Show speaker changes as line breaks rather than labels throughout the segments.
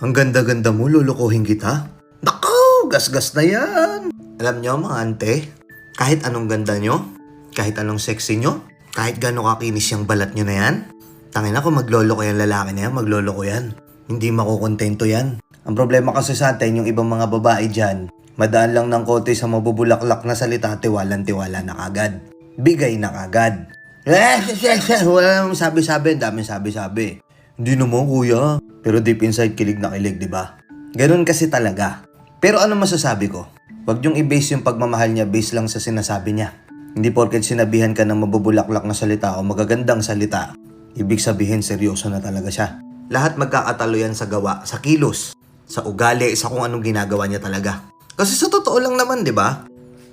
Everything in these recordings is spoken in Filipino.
Ang ganda-ganda mo, lulukuhin kita. Naku, gasgas na yan. Alam nyo mga ante, kahit anong ganda nyo, kahit anong sexy nyo, kahit gano'ng kakinis yung balat nyo na yan, tangina ko maglolo ko yung lalaki na yan, maglolo ko yan. Hindi makukontento yan. Ang problema kasi sa atin, yung ibang mga babae dyan, madaan lang ng kote sa mabubulaklak na salita, tiwalang-tiwala na kagad. Bigay na kagad. Wala namang sabi-sabi, daming sabi-sabi. Hindi naman kuya. Pero deep inside, kilig na kilig, di ba? Ganun kasi talaga. Pero ano masasabi ko? Huwag niyong i-base yung pagmamahal niya based lang sa sinasabi niya. Hindi porket sinabihan ka ng mabubulaklak na salita o magagandang salita, ibig sabihin seryoso na talaga siya. Lahat magkakatalo yan sa gawa, sa kilos, sa ugali, sa kung anong ginagawa niya talaga. Kasi sa totoo lang naman, di ba?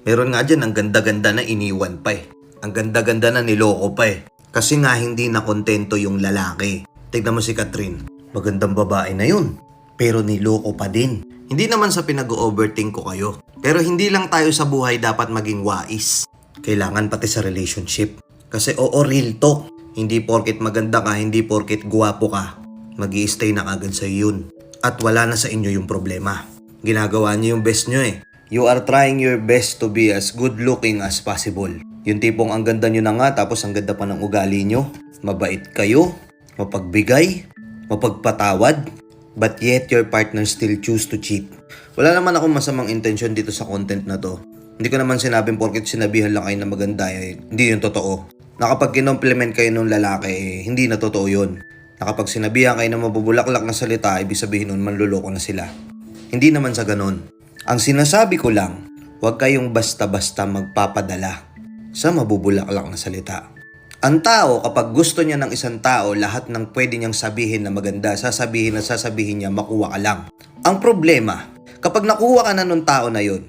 Meron nga dyan ang ganda-ganda na iniwan pa eh. Ang ganda-ganda na niloko pa eh. Kasi nga hindi na kontento yung lalaki. Tignan mo si Catherine. Magandang babae na yun. Pero niloko pa din. Hindi naman sa pinag-overthink ko kayo. Pero hindi lang tayo sa buhay dapat maging wais. Kailangan pati sa relationship. Kasi oo, real talk. Hindi porket maganda ka, hindi porket guwapo ka, mag-i-stay na agad sa yun. At wala na sa inyo yung problema. Ginagawa niyo yung best nyo eh. You are trying your best to be as good looking as possible. Yung tipong ang ganda nyo na nga tapos ang ganda pa ng ugali nyo. Mabait kayo, mapagbigay, mapagpatawad, but yet your partner still choose to cheat. Wala naman akong masamang intention dito sa content na to. Hindi ko naman sinabing porket sinabihan lang kayo na maganda eh, hindi yun totoo. Nakapag kinompliment kayo ng lalaki eh, hindi na totoo yun. Nakapag sinabihan kayo na mabubulaklak na salita, ibig sabihin nun manluloko na sila. Hindi naman sa ganun. Ang sinasabi ko lang, huwag kayong basta-basta magpapadala sa mabubulaklak na salita. Ang tao, kapag gusto niya ng isang tao, lahat ng pwede niyang sabihin na maganda, sasabihin niya, makuha ka lang. Ang problema, kapag nakuha ka na nung tao na yun,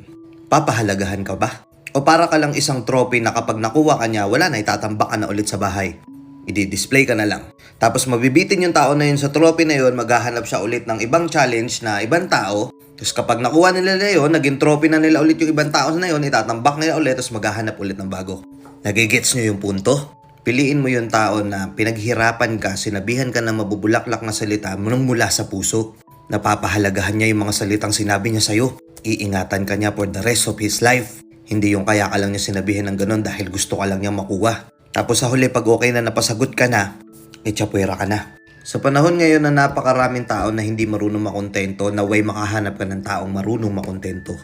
papahalagahan ka ba? O para ka lang isang trophy na kapag nakuha ka niya, wala na, itatambak ka na ulit sa bahay. I-display ka na lang. Tapos mabibitin yung tao na yun sa trophy na yun, maghahanap siya ulit ng ibang challenge na ibang tao. Tapos kapag nakuha nila yun, naging trophy na nila ulit yung ibang tao na yun, itatambak nila ulit, tapos maghahanap ulit ng bago. Nagigets nyo yung punto? Piliin mo yung tao na pinaghirapan ka, sinabihan ka na mabubulaklak na salita nung mula sa puso. Napapahalagahan niya yung mga salitang sinabi niya sa'yo. Iingatan ka niya for the rest of his life. Hindi yung kaya ka lang niya sinabihin ng ganun dahil gusto ka lang niya makuha. Tapos sa huli pag okay na napasagot ka na, tsapwera ka na. Sa panahon ngayon na napakaraming tao na hindi marunong makontento, na way makahanap ka ng taong marunong makontento.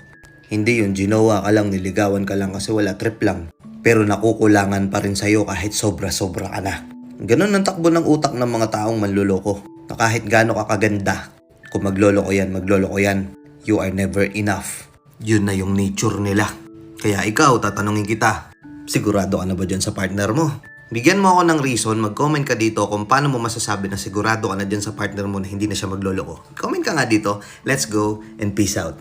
Hindi yung ginawa ka lang, niligawan ka lang kasi wala, trip lang. Pero nakukulangan pa rin sa'yo kahit sobra-sobra ka na. Ganun ang takbo ng utak ng mga taong manluloko. Na kahit gaano ka kaganda, kung magloloko yan, you are never enough. Yun na yung nature nila. Kaya ikaw, tatanungin kita, sigurado ka na ba dyan sa partner mo? Bigyan mo ako ng reason, mag-comment ka dito kung paano mo masasabi na sigurado ka na dyan sa partner mo na hindi na siya magloloko. Comment ka nga dito. Let's go and peace out.